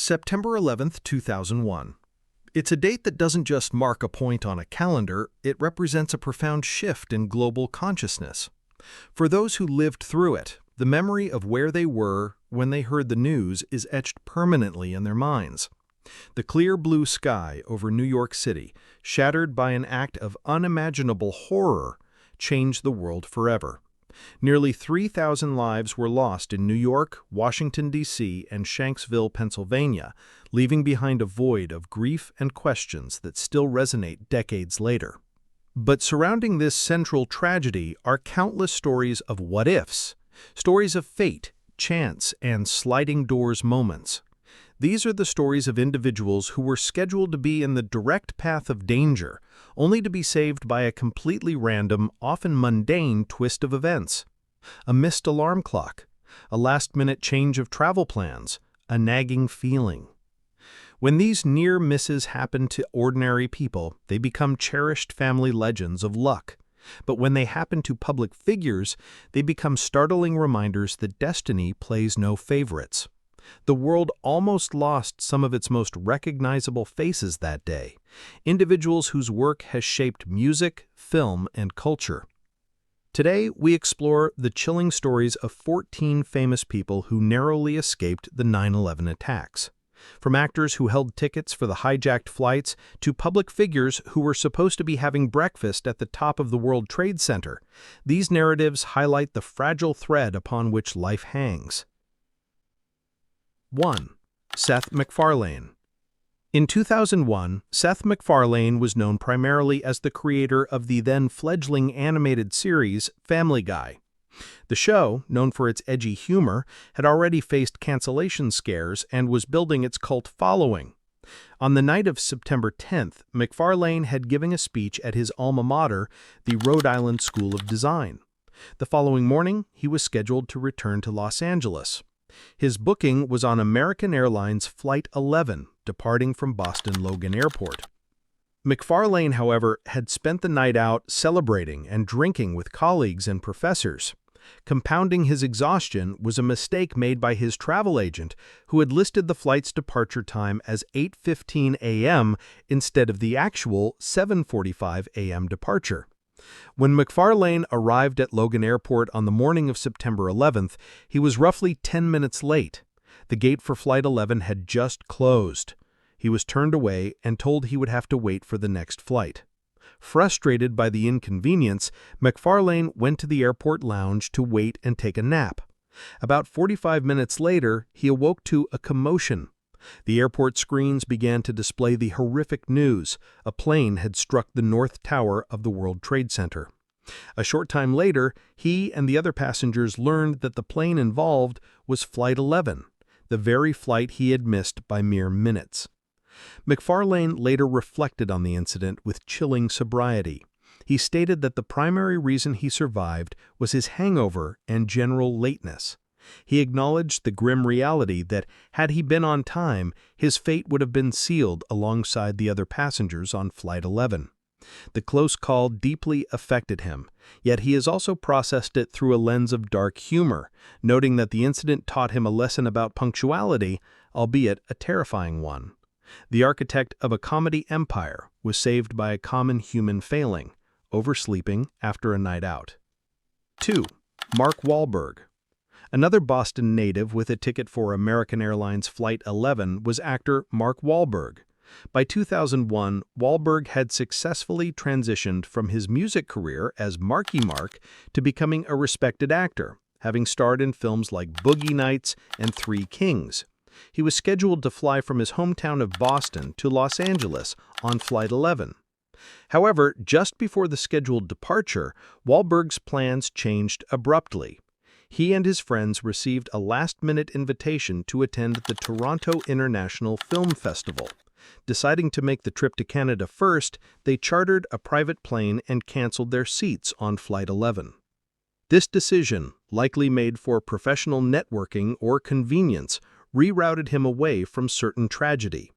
September 11th, 2001. It's a date that doesn't just mark a point on a calendar, it represents a profound shift in global consciousness. For those who lived through it, the memory of where they were when they heard the news is etched permanently in their minds. The clear blue sky over New York City, shattered by an act of unimaginable horror, changed the world forever. Nearly 3,000 lives were lost in New York, Washington, D.C., and Shanksville, Pennsylvania, leaving behind a void of grief and questions that still resonate decades later. But surrounding this central tragedy are countless stories of what-ifs, stories of fate, chance, and sliding doors moments. These are the stories of individuals who were scheduled to be in the direct path of danger, only to be saved by a completely random, often mundane twist of events. A missed alarm clock, a last-minute change of travel plans, a nagging feeling. When these near misses happen to ordinary people, they become cherished family legends of luck. But when they happen to public figures, they become startling reminders that destiny plays no favorites. The world almost lost some of its most recognizable faces that day, individuals whose work has shaped music, film, and culture. Today, we explore the chilling stories of 14 famous people who narrowly escaped the 9/11 attacks. From actors who held tickets for the hijacked flights to public figures who were supposed to be having breakfast at the top of the World Trade Center, these narratives highlight the fragile thread upon which life hangs. 1. Seth MacFarlane. In 2001, Seth MacFarlane was known primarily as the creator of the then-fledgling animated series Family Guy. The show, known for its edgy humor, had already faced cancellation scares and was building its cult following. On the night of September 10th, MacFarlane had given a speech at his alma mater, the Rhode Island School of Design. The following morning, he was scheduled to return to Los Angeles. His booking was on American Airlines Flight 11, departing from Boston Logan Airport. MacFarlane, however, had spent the night out celebrating and drinking with colleagues and professors. Compounding his exhaustion was a mistake made by his travel agent, who had listed the flight's departure time as 8:15 a.m. instead of the actual 7:45 a.m. departure. When MacFarlane arrived at Logan Airport on the morning of September 11th, he was roughly 10 minutes late. The gate for Flight 11 had just closed. He was turned away and told he would have to wait for the next flight. Frustrated by the inconvenience, MacFarlane went to the airport lounge to wait and take a nap. About 45 minutes later, he awoke to a commotion. The airport screens began to display the horrific news: a plane had struck the North Tower of the World Trade Center. A short time later, he and the other passengers learned that the plane involved was Flight 11, the very flight he had missed by mere minutes. MacFarlane later reflected on the incident with chilling sobriety. He stated that the primary reason he survived was his hangover and general lateness. He acknowledged the grim reality that, had he been on time, his fate would have been sealed alongside the other passengers on Flight 11. The close call deeply affected him, yet he has also processed it through a lens of dark humor, noting that the incident taught him a lesson about punctuality, albeit a terrifying one. The architect of a comedy empire was saved by a common human failing: oversleeping after a night out. 2. Mark Wahlberg. Another Boston native with a ticket for American Airlines Flight 11 was actor Mark Wahlberg. By 2001, Wahlberg had successfully transitioned from his music career as Marky Mark to becoming a respected actor, having starred in films like Boogie Nights and Three Kings. He was scheduled to fly from his hometown of Boston to Los Angeles on Flight 11. However, just before the scheduled departure, Wahlberg's plans changed abruptly. He and his friends received a last-minute invitation to attend the Toronto International Film Festival. Deciding to make the trip to Canada first, they chartered a private plane and canceled their seats on Flight 11. This decision, likely made for professional networking or convenience, rerouted him away from certain tragedy.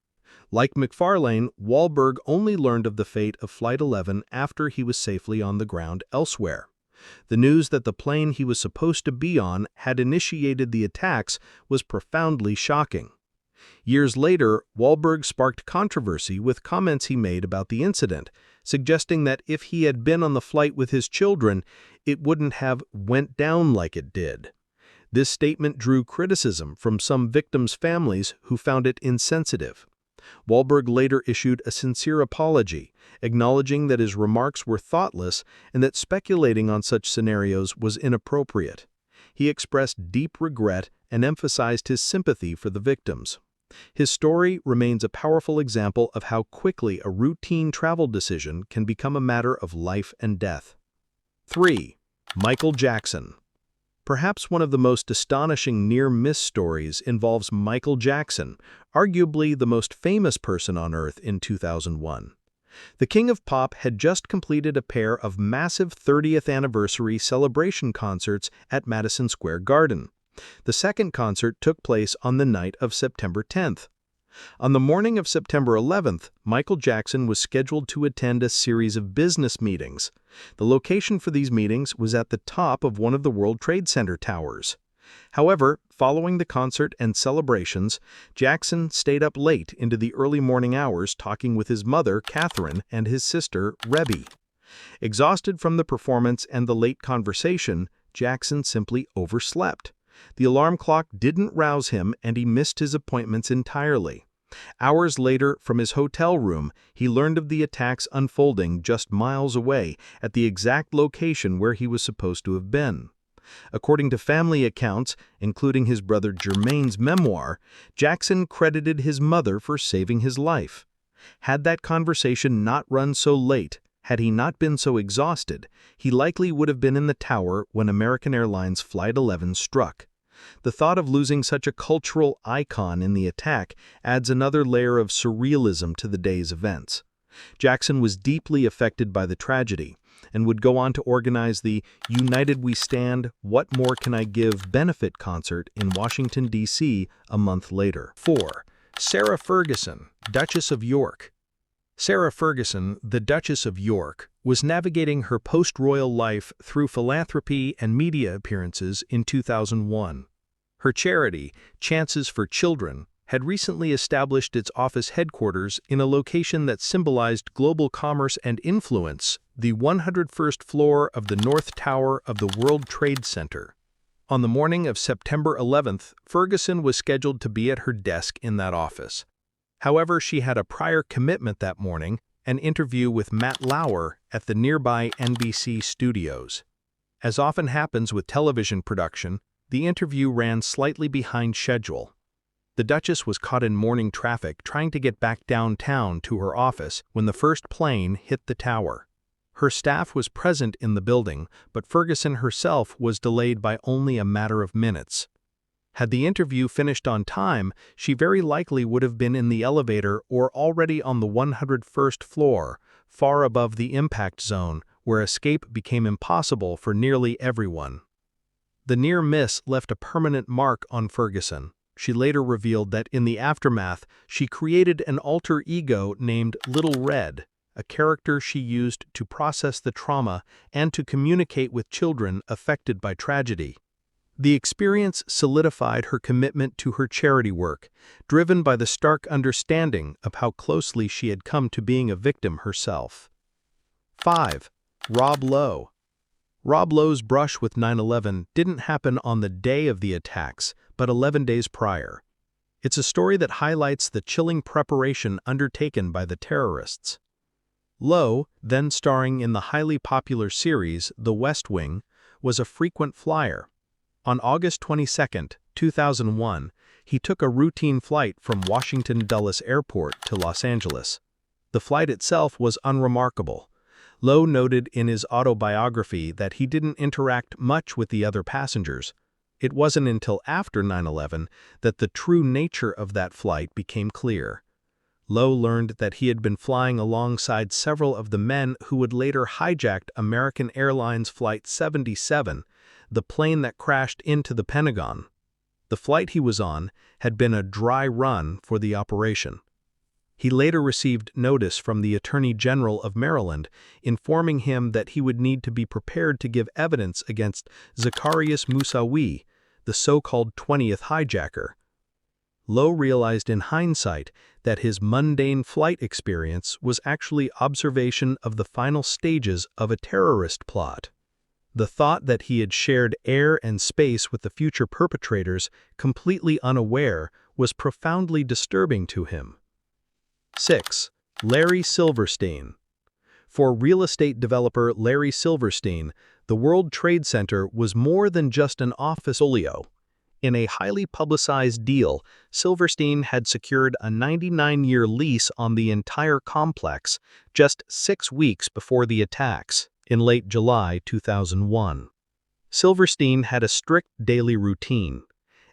Like MacFarlane, Wahlberg only learned of the fate of Flight 11 after he was safely on the ground elsewhere. The news that the plane he was supposed to be on had initiated the attacks was profoundly shocking. Years later, Wahlberg sparked controversy with comments he made about the incident, suggesting that if he had been on the flight with his children, it wouldn't have went down like it did. This statement drew criticism from some victims' families who found it insensitive. Wahlberg later issued a sincere apology, acknowledging that his remarks were thoughtless and that speculating on such scenarios was inappropriate. He expressed deep regret and emphasized his sympathy for the victims. His story remains a powerful example of how quickly a routine travel decision can become a matter of life and death. 3. Michael Jackson. Perhaps one of the most astonishing near-miss stories involves Michael Jackson, arguably the most famous person on Earth in 2001. The King of Pop had just completed a pair of massive 30th anniversary celebration concerts at Madison Square Garden. The second concert took place on the night of September 10th. On the morning of September 11th, Michael Jackson was scheduled to attend a series of business meetings. The location for these meetings was at the top of one of the World Trade Center towers. However, following the concert and celebrations, Jackson stayed up late into the early morning hours talking with his mother, Catherine, and his sister, Rebby. Exhausted from the performance and the late conversation, Jackson simply overslept. The alarm clock didn't rouse him, and he missed his appointments entirely. Hours later, from his hotel room, he learned of the attacks unfolding just miles away at the exact location where he was supposed to have been. According to family accounts, including his brother Jermaine's memoir, Jackson credited his mother for saving his life. Had that conversation not run so late, had he not been so exhausted, he likely would have been in the tower when American Airlines Flight 11 struck. The thought of losing such a cultural icon in the attack adds another layer of surrealism to the day's events. Jackson was deeply affected by the tragedy and would go on to organize the United We Stand, What More Can I Give benefit concert in Washington, D.C. a month later. 4. Sarah Ferguson, Duchess of York. Sarah Ferguson, the Duchess of York, was navigating her post-royal life through philanthropy and media appearances in 2001. Her charity, Chances for Children, had recently established its office headquarters in a location that symbolized global commerce and influence, the 101st floor of the North Tower of the World Trade Center. On the morning of September 11th, Ferguson was scheduled to be at her desk in that office. However, she had a prior commitment that morning, an interview with Matt Lauer at the nearby NBC studios. As often happens with television production, the interview ran slightly behind schedule. The Duchess was caught in morning traffic trying to get back downtown to her office when the first plane hit the tower. Her staff was present in the building, but Ferguson herself was delayed by only a matter of minutes. Had the interview finished on time, she very likely would have been in the elevator or already on the 101st floor, far above the impact zone, where escape became impossible for nearly everyone. The near miss left a permanent mark on Ferguson. She later revealed that in the aftermath, she created an alter ego named Little Red, a character she used to process the trauma and to communicate with children affected by tragedy. The experience solidified her commitment to her charity work, driven by the stark understanding of how closely she had come to being a victim herself. 5. Rob Lowe. Rob Lowe's brush with 9/11 didn't happen on the day of the attacks, but 11 days prior. It's a story that highlights the chilling preparation undertaken by the terrorists. Lowe, then starring in the highly popular series The West Wing, was a frequent flyer. On August 22, 2001, he took a routine flight from Washington Dulles Airport to Los Angeles. The flight itself was unremarkable. Lowe noted in his autobiography that he didn't interact much with the other passengers. It wasn't until after 9/11 that the true nature of that flight became clear. Lowe learned that he had been flying alongside several of the men who would later hijacked American Airlines Flight 77, the plane that crashed into the Pentagon. The flight he was on had been a dry run for the operation. He later received notice from the Attorney General of Maryland informing him that he would need to be prepared to give evidence against Zacarias Moussaoui, the so-called 20th hijacker. Lowe realized in hindsight that his mundane flight experience was actually observation of the final stages of a terrorist plot. The thought that he had shared air and space with the future perpetrators, completely unaware, was profoundly disturbing to him. 6. Larry Silverstein. For real estate developer Larry Silverstein, the World Trade Center was more than just an office folio. In a highly publicized deal, Silverstein had secured a 99-year lease on the entire complex just 6 weeks before the attacks, in late July 2001. Silverstein had a strict daily routine.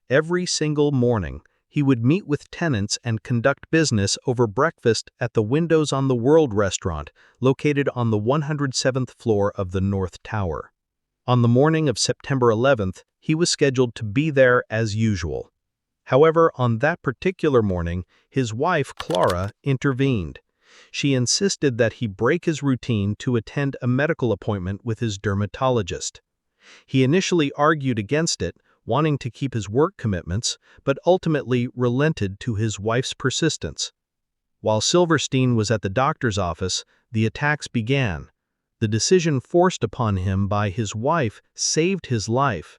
Every single morning, he would meet with tenants and conduct business over breakfast at the Windows on the World restaurant, located on the 107th floor of the North Tower. On the morning of September 11th, he was scheduled to be there as usual. However, on that particular morning, his wife, Clara, intervened. She insisted that he break his routine to attend a medical appointment with his dermatologist. He initially argued against it, wanting to keep his work commitments, but ultimately relented to his wife's persistence. While Silverstein was at the doctor's office, the attacks began. The decision forced upon him by his wife saved his life.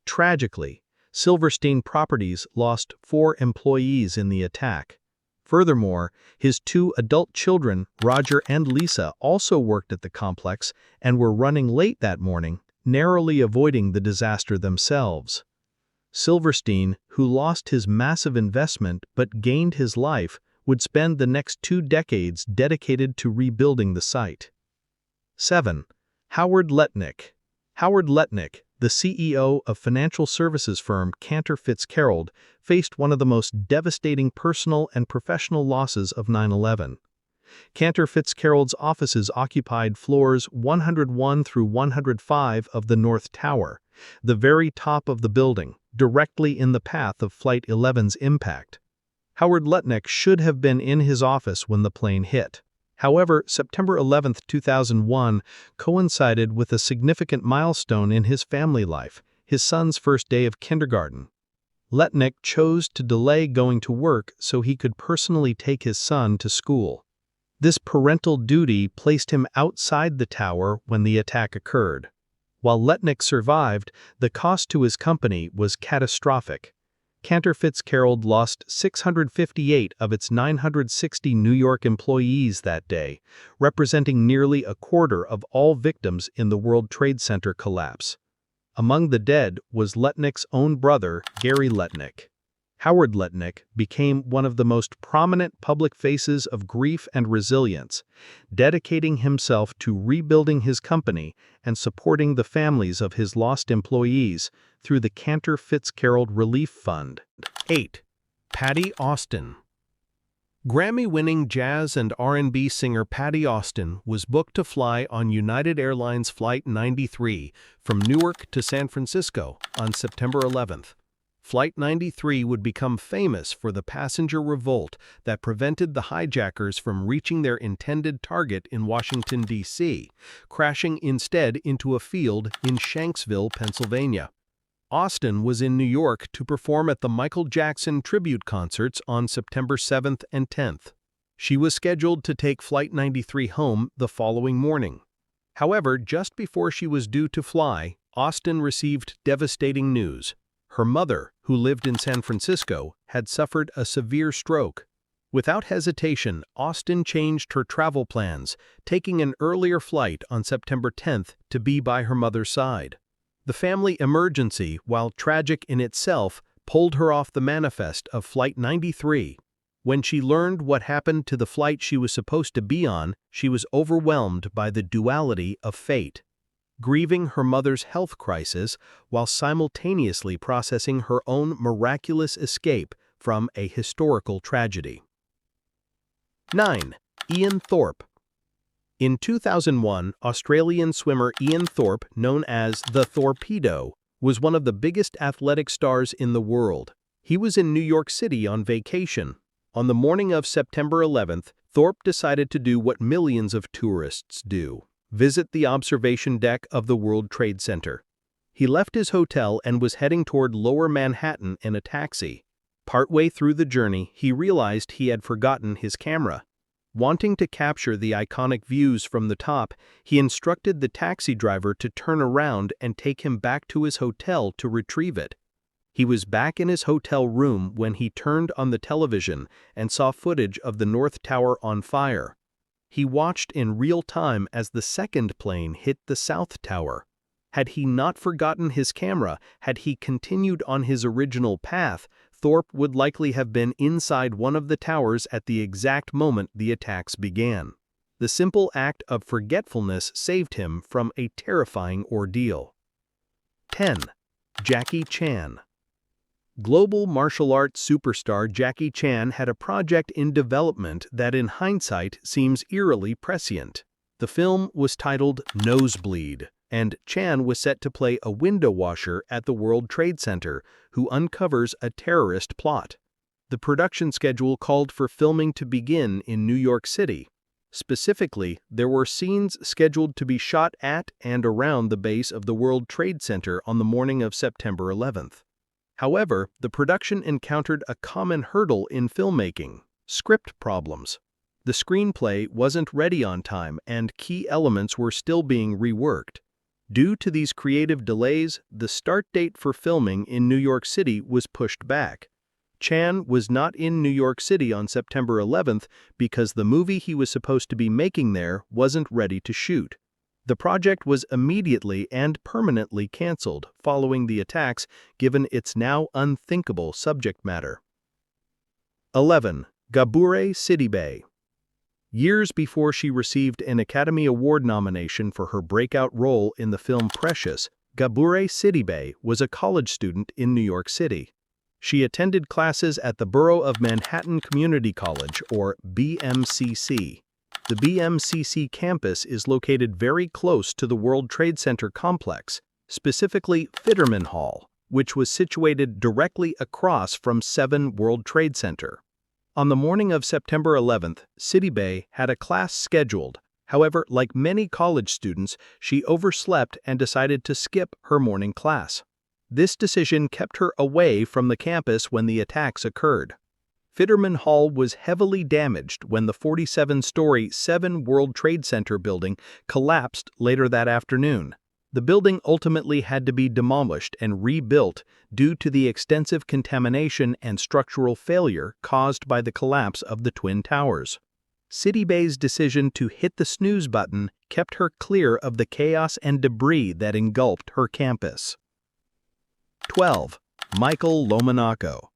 Tragically, Silverstein Properties lost 4 employees in the attack. Furthermore, his 2 adult children, Roger and Lisa, also worked at the complex and were running late that morning, narrowly avoiding the disaster themselves. Silverstein, who lost his massive investment but gained his life, would spend the next 2 decades dedicated to rebuilding the site. 7. Howard Lutnick. Howard Lutnick, the CEO of financial services firm Cantor Fitzgerald, faced one of the most devastating personal and professional losses of 9/11. Cantor Fitzgerald's offices occupied floors 101 through 105 of the North Tower, the very top of the building, directly in the path of Flight 11's impact. Howard Lutnick should have been in his office when the plane hit. However, September 11, 2001 coincided with a significant milestone in his family life, his son's first day of kindergarten. Lutnick chose to delay going to work so he could personally take his son to school. This parental duty placed him outside the tower when the attack occurred. While Lutnick survived, the cost to his company was catastrophic. Cantor Fitzgerald lost 658 of its 960 New York employees that day, representing nearly a quarter of all victims in the World Trade Center collapse. Among the dead was Lutnick's own brother, Gary Lutnick. Howard Lutnick became one of the most prominent public faces of grief and resilience, dedicating himself to rebuilding his company and supporting the families of his lost employees through the Cantor Fitzgerald Relief Fund. 8. Patti Austin. Grammy-winning jazz and R&B singer Patti Austin was booked to fly on United Airlines Flight 93 from Newark to San Francisco on September 11th. Flight 93 would become famous for the passenger revolt that prevented the hijackers from reaching their intended target in Washington, D.C., crashing instead into a field in Shanksville, Pennsylvania. Austin was in New York to perform at the Michael Jackson tribute concerts on September 7th and 10th. She was scheduled to take Flight 93 home the following morning. However, just before she was due to fly, Austin received devastating news. Her mother, who lived in San Francisco, had suffered a severe stroke. Without hesitation, Austin changed her travel plans, taking an earlier flight on September 10th to be by her mother's side. The family emergency, while tragic in itself, pulled her off the manifest of Flight 93. When she learned what happened to the flight she was supposed to be on, she was overwhelmed by the duality of fate. Grieving her mother's health crisis while simultaneously processing her own miraculous escape from a historical tragedy. 9. Ian Thorpe. In 2001, Australian swimmer Ian Thorpe, known as the Torpedo, was one of the biggest athletic stars in the world. He was in New York City on vacation. On the morning of September 11th, Thorpe decided to do what millions of tourists do: visit the observation deck of the World Trade Center. He left his hotel and was heading toward Lower Manhattan in a taxi. Partway through the journey, he realized he had forgotten his camera. Wanting to capture the iconic views from the top, he instructed the taxi driver to turn around and take him back to his hotel to retrieve it. He was back in his hotel room when he turned on the television and saw footage of the North Tower on fire. He watched in real time as the second plane hit the South Tower. Had he not forgotten his camera, had he continued on his original path, Thorpe would likely have been inside one of the towers at the exact moment the attacks began. The simple act of forgetfulness saved him from a terrifying ordeal. 10. Jackie Chan. Global martial arts superstar Jackie Chan had a project in development that in hindsight seems eerily prescient. The film was titled Nosebleed, and Chan was set to play a window washer at the World Trade Center who uncovers a terrorist plot. The production schedule called for filming to begin in New York City. Specifically, there were scenes scheduled to be shot at and around the base of the World Trade Center on the morning of September 11th. However, the production encountered a common hurdle in filmmaking: script problems. The screenplay wasn't ready on time and key elements were still being reworked. Due to these creative delays, the start date for filming in New York City was pushed back. Chan was not in New York City on September 11th because the movie he was supposed to be making there wasn't ready to shoot. The project was immediately and permanently canceled following the attacks, given its now unthinkable subject matter. 11. Gabure Sidibe. Years before she received an Academy Award nomination for her breakout role in the film Precious, Gabure Sidibe was a college student in New York City. She attended classes at the Borough of Manhattan Community College, or BMCC. The BMCC campus is located very close to the World Trade Center complex, specifically Fitterman Hall, which was situated directly across from 7 World Trade Center. On the morning of September 11th, Sidibe had a class scheduled. However, like many college students, she overslept and decided to skip her morning class. This decision kept her away from the campus when the attacks occurred. Fitterman Hall was heavily damaged when the 47-story 7 World Trade Center building collapsed later that afternoon. The building ultimately had to be demolished and rebuilt due to the extensive contamination and structural failure caused by the collapse of the Twin Towers. Sidibe's decision to hit the snooze button kept her clear of the chaos and debris that engulfed her campus. 12. Michael Lomonaco.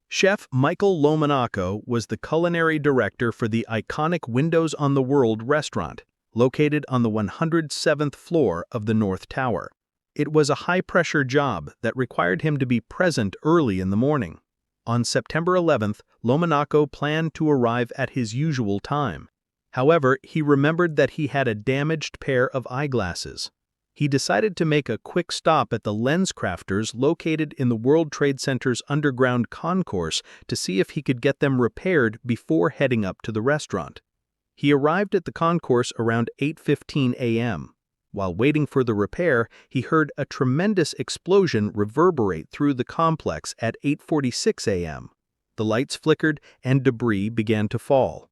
Chef Michael Lomonaco was the culinary director for the iconic Windows on the World restaurant, located on the 107th floor of the North Tower. It was a high-pressure job that required him to be present early in the morning. On September 11th, Lomonaco planned to arrive at his usual time. However, he remembered that he had a damaged pair of eyeglasses. He decided to make a quick stop at the LensCrafters located in the World Trade Center's underground concourse to see if he could get them repaired before heading up to the restaurant. He arrived at the concourse around 8:15 a.m. While waiting for the repair, he heard a tremendous explosion reverberate through the complex at 8:46 a.m. The lights flickered and debris began to fall.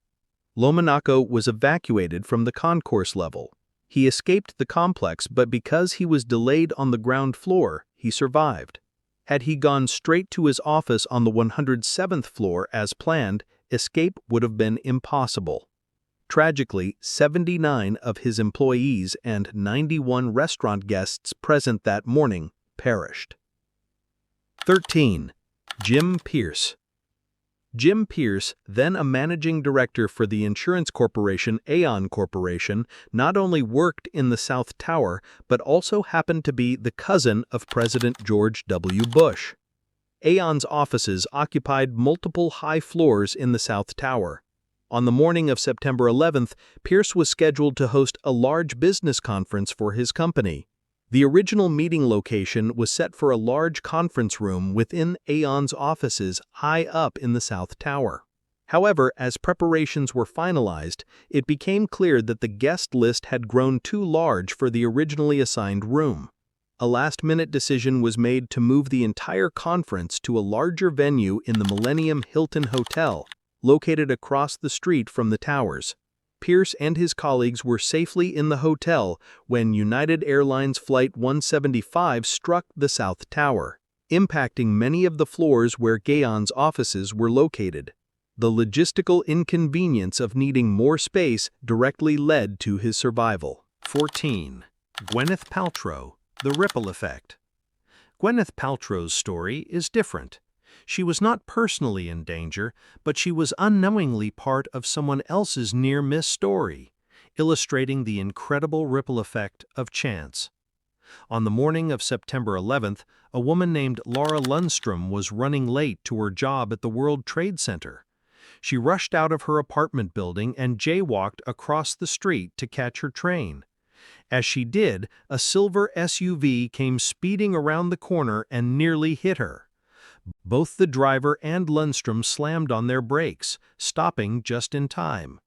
Lomonaco was evacuated from the concourse level. He escaped the complex, but because he was delayed on the ground floor, he survived. Had he gone straight to his office on the 107th floor as planned, escape would have been impossible. Tragically, 79 of his employees and 91 restaurant guests present that morning perished. 13. Jim Pierce. Jim Pierce, then a managing director for the insurance corporation Aon Corporation, not only worked in the South Tower, but also happened to be the cousin of President George W. Bush. Aon's offices occupied multiple high floors in the South Tower. On the morning of September 11th, Pierce was scheduled to host a large business conference for his company. The original meeting location was set for a large conference room within Aon's offices high up in the South Tower. However, as preparations were finalized, it became clear that the guest list had grown too large for the originally assigned room. A last-minute decision was made to move the entire conference to a larger venue in the Millennium Hilton Hotel, located across the street from the towers. Pierce and his colleagues were safely in the hotel when United Airlines Flight 175 struck the South Tower, impacting many of the floors where Gaon's offices were located. The logistical inconvenience of needing more space directly led to his survival. 14. Gwyneth Paltrow, the ripple effect. Gwyneth Paltrow's story is different. She was not personally in danger, but she was unknowingly part of someone else's near-miss story, illustrating the incredible ripple effect of chance. On the morning of September 11th, a woman named Laura Lundstrom was running late to her job at the World Trade Center. She rushed out of her apartment building and jaywalked across the street to catch her train. As she did, a silver SUV came speeding around the corner and nearly hit her. Both the driver and Lundstrom slammed on their brakes, stopping just in time.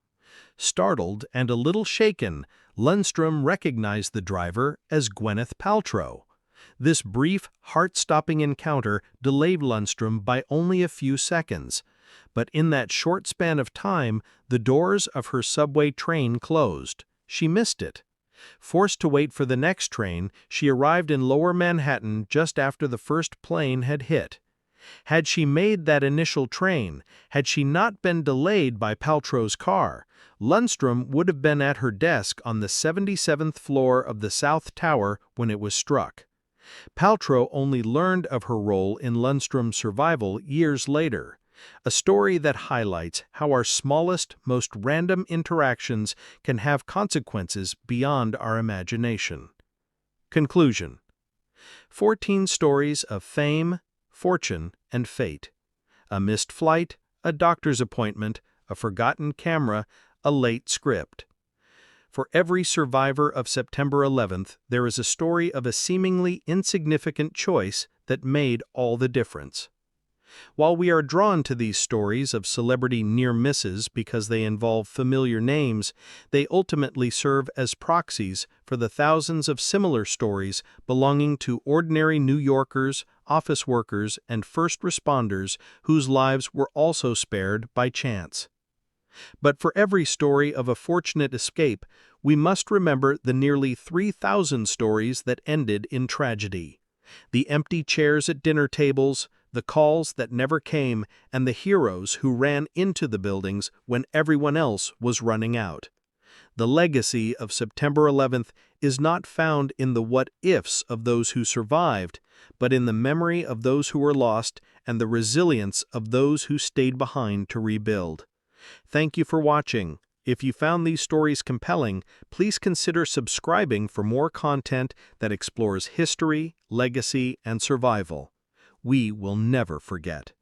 Startled and a little shaken, Lundstrom recognized the driver as Gwyneth Paltrow. This brief, heart-stopping encounter delayed Lundstrom by only a few seconds. But in that short span of time, the doors of her subway train closed. She missed it. Forced to wait for the next train, she arrived in Lower Manhattan just after the first plane had hit. Had she made that initial train, had she not been delayed by Paltrow's car, Lundstrom would have been at her desk on the 77th floor of the South Tower when it was struck. Paltrow only learned of her role in Lundstrom's survival years later, a story that highlights how our smallest, most random interactions can have consequences beyond our imagination. Conclusion: 14 stories of fame, fortune, and fate. A missed flight, a doctor's appointment, a forgotten camera, a late script. For every survivor of September 11th, there is a story of a seemingly insignificant choice that made all the difference. While we are drawn to these stories of celebrity near misses because they involve familiar names, they ultimately serve as proxies for the thousands of similar stories belonging to ordinary New Yorkers, office workers, and first responders whose lives were also spared by chance. But for every story of a fortunate escape, we must remember the nearly 3,000 stories that ended in tragedy. The empty chairs at dinner tables, the calls that never came, and the heroes who ran into the buildings when everyone else was running out. The legacy of September 11th is not found in the what-ifs of those who survived, but in the memory of those who were lost and the resilience of those who stayed behind to rebuild. Thank you for watching. If you found these stories compelling, please consider subscribing for more content that explores history, legacy, and survival. We will never forget.